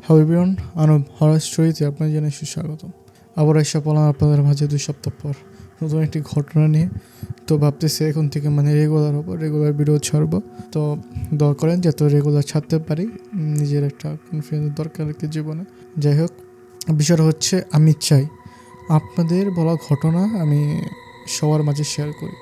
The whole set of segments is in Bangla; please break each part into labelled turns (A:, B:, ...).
A: হ্যালো এভরিওয়ান, আনুব হরার স্টোরিতে আপনাদের জানাই সুস্বাগতম। আবার এসে পড়লাম আপনাদের মাঝে 2 সপ্তাহ পর নতুন একটি ঘটনা নিয়ে। তো ভাবতেছি এখন থেকে রেগুলার ভিডিও ছাড়বো। তো দোয়া করেন যাতে রেগুলার ছাড়তে পারি, নিজের একটা কনফিডেন্স দরকার আর কি জীবনে। যাই হোক, বিষয়টা হচ্ছে আমি চাই আপনাদের বলা ঘটনা আমি সবার মাঝে শেয়ার করি,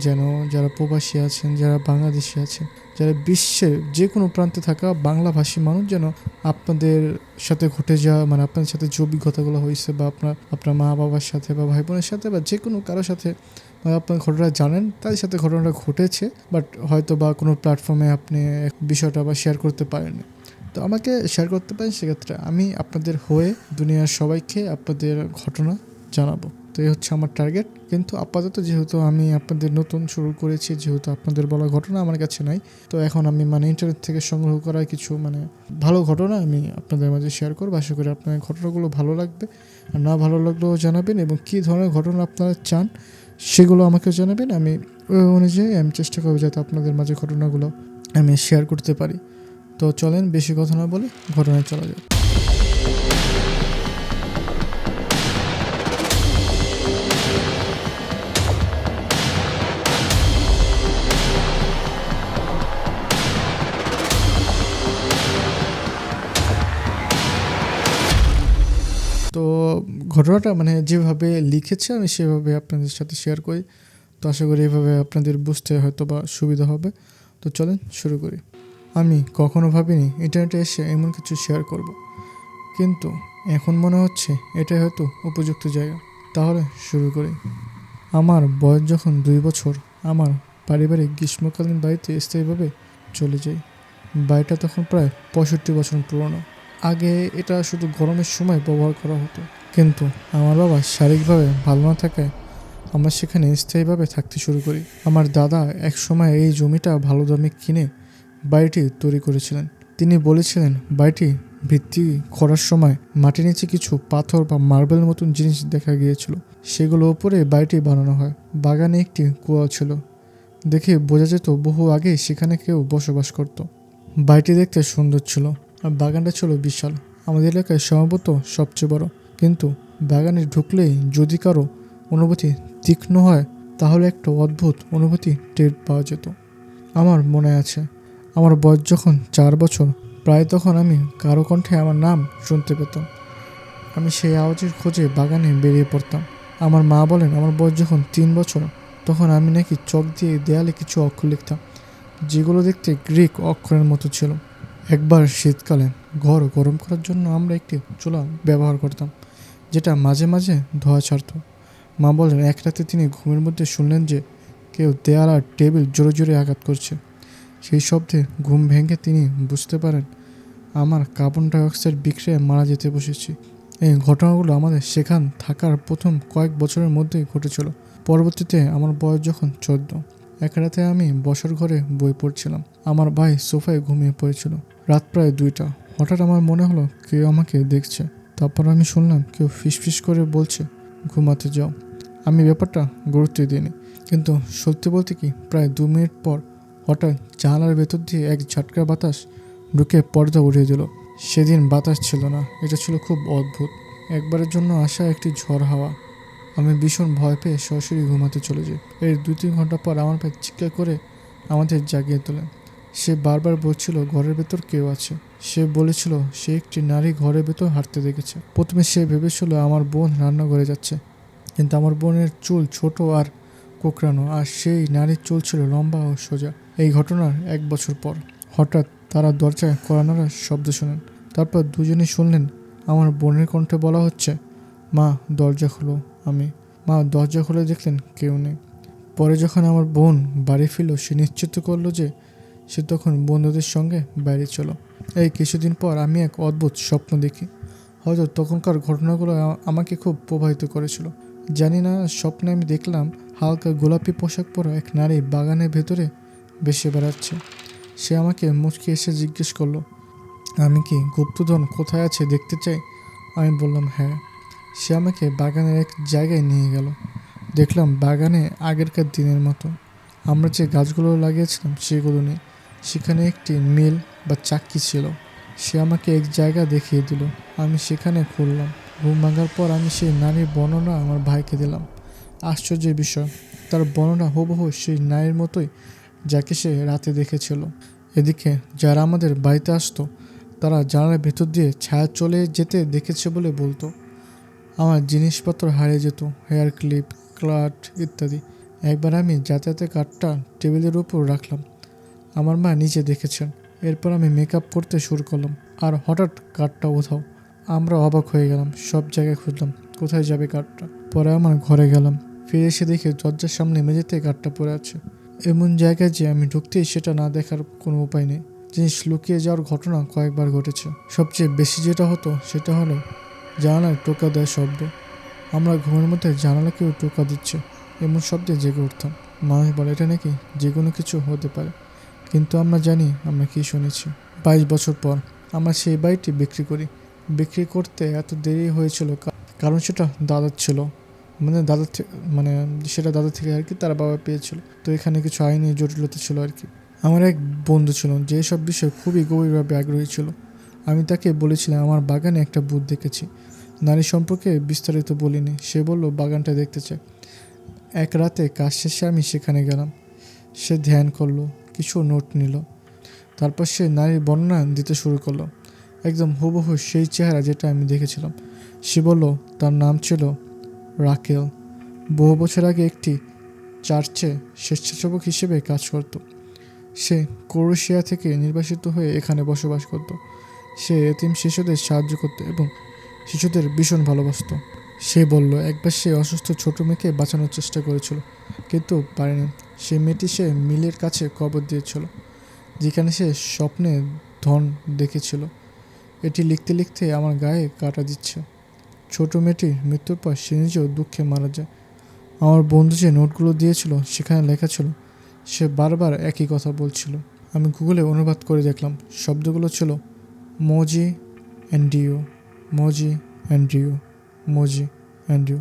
A: যেন যারা প্রবাসী আছেন, যারা বাংলাদেশি আছেন, যারা বিশ্বের যে কোনো প্রান্তে থাকা বাংলাভাষী মানুষ যেন আপনাদের সাথে ঘটে যাওয়া, মানে আপনাদের সাথে যে অভিজ্ঞতাগুলো হয়েছে বা আপনার মা বাবার সাথে বা ভাই বোনের সাথে বা যে কোনো কারোর সাথে আপনার ঘটনা জানেন, তাদের সাথে ঘটনাটা ঘটেছে, বাট হয়তো বা কোনো প্ল্যাটফর্মে আপনি বিষয়টা বা শেয়ার করতে পারেননি। তো আমাকে শেয়ার করতে পারেন, সেক্ষেত্রে আমি আপনাদের হয়ে দুনিয়ার সবাইকে আপনাদের ঘটনা জানাবো। তো এই হচ্ছে আমার টার্গেট। কিন্তু আপাতত যেহেতু আমি আপনাদের নতুন শুরু করেছি, যেহেতু আপনাদের বলা ঘটনা আমার কাছে নাই, তো এখন আমি ইন্টারনেট থেকে সংগ্রহ করা কিছু ভালো ঘটনা আমি আপনাদের মাঝে শেয়ার করবো। আশা করি আপনার ঘটনাগুলো ভালো লাগবে, আর না ভালো লাগলেও জানাবেন, এবং কী ধরনের ঘটনা আপনারা চান সেগুলো আমাকে জানাবেন। আমি ওই অনুযায়ী আমি চেষ্টা করবো যাতে আপনাদের মাঝে ঘটনাগুলো আমি শেয়ার করতে পারি। তো চলেন বেশি কথা না বলে ঘটনায় চলা যায়। তো ঘটনাটা যেভাবে লিখেছে আমি সেভাবে আপনাদের সাথে শেয়ার করি। তো আশা করি এভাবে আপনাদের বুঝতে হয়তো বা সুবিধা হবে। তো চলেন শুরু করি। আমি কখনো ভাবিনি ইন্টারনেটে এসে এমন কিছু শেয়ার করব, কিন্তু এখন মনে হচ্ছে এটাই হয়তো উপযুক্ত জায়গা। তাহলে শুরু করি। আমার বয়স যখন 2 বছর, আমার পারিবারিক গ্রীষ্মকালীন বাড়িতে স্থায়ীভাবে চলে যাই। বাড়িটা তখন প্রায় 65 বছর পুরনো। আগে এটা শুধু গরমের সময় ব্যবহার করা হতো, কিন্তু আমার বাবা শারীরিকভাবে ভালো না থাকায় আমরা সেখানে স্থায়ীভাবে থাকতে শুরু করি। আমার দাদা এক সময় এই জমিটা ভালো দামে কিনে বাড়িটি তৈরি করেছিলেন। তিনি বলেছিলেন বাড়িটি ভিত্তি করার সময় মাটির নিচে কিছু পাথর বা মার্বেল মতন জিনিস দেখা গিয়েছিল, সেগুলো উপরে বাড়িটি বানানো হয়। বাগানে একটি কুয়া ছিল, দেখে বোঝা যেত বহু আগে সেখানে কেউ বসবাস করত। বাড়িটি দেখতে সুন্দর ছিল, আর বাগানটা ছিল বিশাল, আমাদের এলাকায় সম্ভবত সবচেয়ে বড়। কিন্তু বাগানে ঢুকলেই যদি কারো অনুভূতি তীক্ষ্ণ হয়, তাহলে একটা অদ্ভুত অনুভূতি টের পাওয়া যেত। আমার মনে আছে, আমার বয়স যখন 4 বছর, প্রায় তখন আমি কারো কণ্ঠে আমার নাম শুনতে পেতাম। আমি সেই আওয়াজের খোঁজে বাগানে বেরিয়ে পড়তাম। আমার মা বলেন আমার বয়স যখন 3 বছর, তখন আমি নাকি চক দিয়ে দেয়ালে কিছু অক্ষর লিখতাম, যেগুলো দেখতে গ্রিক অক্ষরের মতো ছিল। একবার শীতকালে ঘর গরম করার জন্য আমরা একটি চুলা ব্যবহার করতাম, যেটা মাঝে মাঝে ধোঁয়া ছাড়ত। মা বলেন এক রাতে তিনি ঘুমের মধ্যে শুনলেন যে কেউ দেয়াল আর টেবিল জোরে জোরে আঘাত করছে। সেই শব্দে ঘুম ভেঙে তিনি বুঝতে পারেন আমার কার্বন ডাইঅক্সাইড বিক্রিয়ায় মারা যেতে বসেছি। এই ঘটনাগুলো আমাদের সেখান থাকার প্রথম কয়েক বছরের মধ্যেই ঘটেছিল। পরবর্তীতে আমার বয়স যখন 14, এক রাতে আমি বসার ঘরে বই পড়ছিলাম, আমার ভাই সোফায় ঘুমিয়ে পড়েছিল। রাত প্রায় 2টা। হঠাৎ আমার মনে হলো কেউ আমাকে দেখছে। তারপর আমি শুনলাম কেউ ফিসফিস করে বলছে ঘুমাতে যাও। আমি ব্যাপারটা গুরুত্ব দিইনি, কিন্তু সত্যি বলতে কি প্রায় 2 মিনিট পর হঠাৎ জানালার ভেতর দিয়ে এক ঝাটকা বাতাস ঢুকে পর্দা উড়িয়ে দিল। সেদিন বাতাস ছিল না, এটা ছিল খুব অদ্ভুত, একবারের জন্য আসা একটি ঝড় হাওয়া। আমি ভীষণ ভয় পেয়ে সরাসরি ঘুমাতে চলে যাই। এর 2-3 ঘন্টা পর আমার ভাই চিৎকার করে আমাদের জাগিয়ে তোলে। সে বারবার বলছিল ঘরের ভেতর কেউ আছে। সে বলেছিল সে একটি নারী ঘরের ভেতর হাঁটতে দেখেছে। প্রথমে সে ভেবেছিল আমার বোন রান্নাঘরে যাচ্ছে, কিন্তু আমার বোনের চুল ছোট আর কোঁকড়ানো, আর সেই নারীর চুল ছিল লম্বা ও সোজা। এই ঘটনার 1 বছর পর হঠাৎ তারা দরজায় কড়া নাড়ার শব্দ শোনেন। তারপর দুজনেই শুনলেন আমার বোনের কণ্ঠে বলা হচ্ছে, মা দরজা খোলো। মা দরজা খুলে দেখলেন কেউ নেই। পরে যখন আমার বোন বাড়ি ফিরল, সে নিশ্চিত করলো যে সে তখন বন্ধুদের সঙ্গে বাইরে ছিল। এই কিছুদিন পর আমি এক অদ্ভুত স্বপ্ন দেখি। হয়তো তখনকার ঘটনাগুলো আমাকে খুব প্রভাবিত করেছিল, জানি না। স্বপ্নে আমি দেখলাম হালকা গোলাপি পোশাক পরা এক নারী বাগানের ভেতরে ভেসে বেড়াচ্ছে। সে আমাকে মুচকি এসে জিজ্ঞেস করলো আমি কি গুপ্তধন কোথায় আছে দেখতে চাই। আমি বললাম হ্যাঁ। সে আমাকে বাগানের এক জায়গায় নিয়ে গেল। দেখলাম বাগানে আগেরকার দিনের মতো, আমরা যে গাছগুলো লাগিয়েছিলাম সেগুলো নেই। সেখানে একটি মিল বা চাক্কি ছিল, সে আমাকে এক জায়গা দেখিয়ে দিল। আমি সেখানে খুললাম। ঘুম ভাঙার পর আমি সেই নারীর বর্ণনা আমার ভাইকে দিলাম। আশ্চর্যের বিষয়, তার বর্ণনা হুবহু সেই নারীর মতোই যাকে সে রাতে দেখেছিল। এদিকে যারা আমাদের বাড়িতে আসতো তারা জানালার ভেতর দিয়ে ছায়া চলে যেতে দেখেছে বলে বলতো। আমার জিনিসপত্র হারিয়ে যেত, হেয়ার ক্লিপ, ক্লাট ইত্যাদি। একবার আমি যাতায়াতের কার্ডটা টেবিলের উপর রাখলাম, আমার মা নিচে দেখেছেন। এরপর আমি মেকআপ করতে শুরু করলাম, আর হঠাৎ কার্ডটা উধাও। আমরা অবাক হয়ে গেলাম, সব জায়গায় খুঁজলাম, কোথায় যাবে কার্ডটা। পরে আমার ঘরে গেলাম, ফিরে এসে দেখে দরজার সামনে মেঝেতে কার্ডটা পড়ে আছে। এমন জায়গায় যে আমি ঢুকতেই সেটা না দেখার কোনো উপায় নেই। জিনিস লুকিয়ে যাওয়ার ঘটনা কয়েকবার ঘটেছে। সবচেয়ে বেশি যেটা হতো সেটা হলো জানালায় টোকা দেওয়ার শব্দ। আমরা ঘুমের মধ্যে জানালা কেউ টোকা দিচ্ছে এমন শব্দে জেগে উঠতাম। মানুষ বলে এটা নাকি যে কোনো কিছু হতে পারে, কিন্তু আমরা জানি আমরা কি শুনেছি। 22 বছর পর আমরা সেই বাড়িটি বিক্রি করি। বিক্রি করতে এত দেরি হয়েছিল কারণ সেটা দাদার ছিল, মানে সেটা দাদা থেকে আর কি তার বাবা পেয়েছিল। তো এখানে কিছু আইনি জটিলতা ছিল আর কি। আমার এক বন্ধু ছিল যে সব বিষয়ে খুবই গভীরভাবে আগ্রহী ছিল। আমি তাকে বলেছিলাম আমার বাগানে একটা ভূত দেখেছি। নারী সম্পর্কে বিস্তারিত বলিনি, সে বলল বাগানটা দেখতে চায়। এক রাতে কাজ শেষে আমি সেখানে গেলাম। সে ধ্যান করলো, কিছু নোট নিল, তারপর সে নারীর বর্ণনা দিতে শুরু করলো, একদম হুবহু সেই চেহারা যেটা আমি দেখেছিলাম। সে বলল তার নাম ছিল রাকেল। বহু বছর আগে একটি চার্চে স্বেচ্ছাসেবক হিসেবে কাজ করত। সে ক্রোয়েশিয়া থেকে নির্বাসিত হয়ে এখানে বসবাস করত। সে এতিম শিশুদের সাহায্য করত এবং শিশুদের ভীষণ ভালোবাসত। সে বলল একবার সে অসুস্থ ছোট মেয়েকে বাঁচানোর চেষ্টা করেছিল, কিন্তু পারেনি। সেই মেয়েটি সে মিলের কাছে কবর দিয়েছিল, যেখানে সে স্বপ্নে ধন দেখেছিল। এটি লিখতে লিখতে আমার গায়ে কাটা দিচ্ছে। ছোট মেয়েটির মৃত্যুর পর সে নিজেও দুঃখে মারা যায়। আমার বন্ধু যে নোটগুলো দিয়েছিল সেখানে লেখা ছিল সে বারবার একই কথা বলছিল। আমি গুগলে অনুবাদ করে দেখলাম, শব্দগুলো ছিল মজি অ্যান্ডিও, মজি অ্যান্ডিও, মজি অ্যান্ডিও,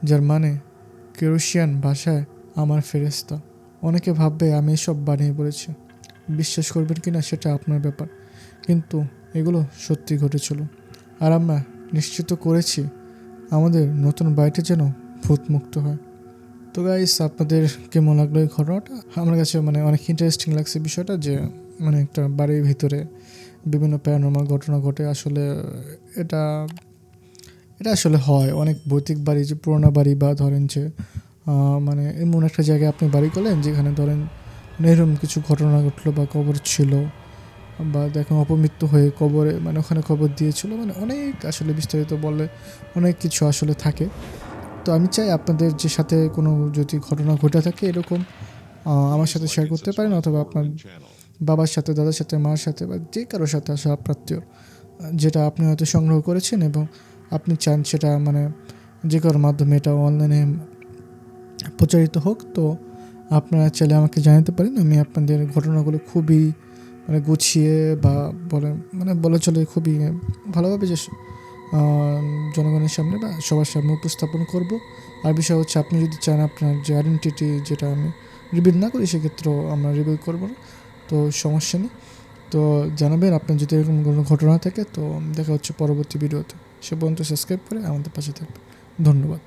A: যার মানে ক্রোয়েশিয়ান ভাষায় আমার ফেরেস্তা। অনেকে ভাববে আমি এসব বানিয়ে বলেছি, বিশ্বাস করবেন কি না সেটা আপনার ব্যাপার, কিন্তু এগুলো সত্যি ঘটেছিল। আর আমরা নিশ্চিত করেছি আমাদের নতুন বাড়িটি যেন ভূতমুক্ত হয়। তো গাইস, আপনাদের কেমন লাগলো এই ঘটনাটা? আমার কাছে মানে অনেক ইন্টারেস্টিং লাগছে বিষয়টা, যে মানে একটা বাড়ির ভিতরে বিভিন্ন প্যারানর্মাল ঘটনা ঘটে। আসলে এটা এটা আসলে হয় অনেক ভৌতিক বাড়ি, যে পুরোনো বাড়ি, বা ধরেন যে মানে এমন একটা জায়গায় আপনি বাড়ি করলেন যেখানে ধরেন এরকম কিছু ঘটনা ঘটলো, বা কবর ছিল, বা দেখুন অপমৃত্যু হয়ে কবরে মানে ওখানে কবর দিয়েছিল, মানে অনেক আসলে বিস্তারিত বললে অনেক কিছু আসলে থাকে। তো আমি চাই আপনাদের যে সাথে কোনো যদি ঘটনা ঘটে থাকে এরকম, আমার সাথে শেয়ার করতে পারেন, অথবা আপনার বাবার সাথে, দাদার সাথে, মার সাথে, বা যে কারোর সাথে আসা প্রাপ্তীয়, যেটা আপনি হয়তো সংগ্রহ করেছেন এবং আপনি চান সেটা মানে যে কারোর মাধ্যমে এটা অনলাইনে প্রচারিত হোক। তো আপনারা চাইলে আমাকে জানাতে পারেন। আমি আপনাদের ঘটনাগুলো খুবই মানে গুছিয়ে বা বলা চলে খুবই ভালোভাবে যে জনগণের সামনে বা সবার সামনে উপস্থাপন করব। আর বিষয় হচ্ছে, আপনি যদি চান আপনার যে আইডেন্টিটি যেটা আমি রিভিল না করি, সেক্ষেত্রেও আমরা রিভিল করবো না, তো সমস্যা নেই। তো জানাবেন আপনার যদি এরকম কোনো ঘটনা থাকে। তো দেখা হচ্ছে পরবর্তী ভিডিওতে। সে পর্যন্ত সাবস্ক্রাইব করে আমাদের পাশে থাকবে। ধন্যবাদ।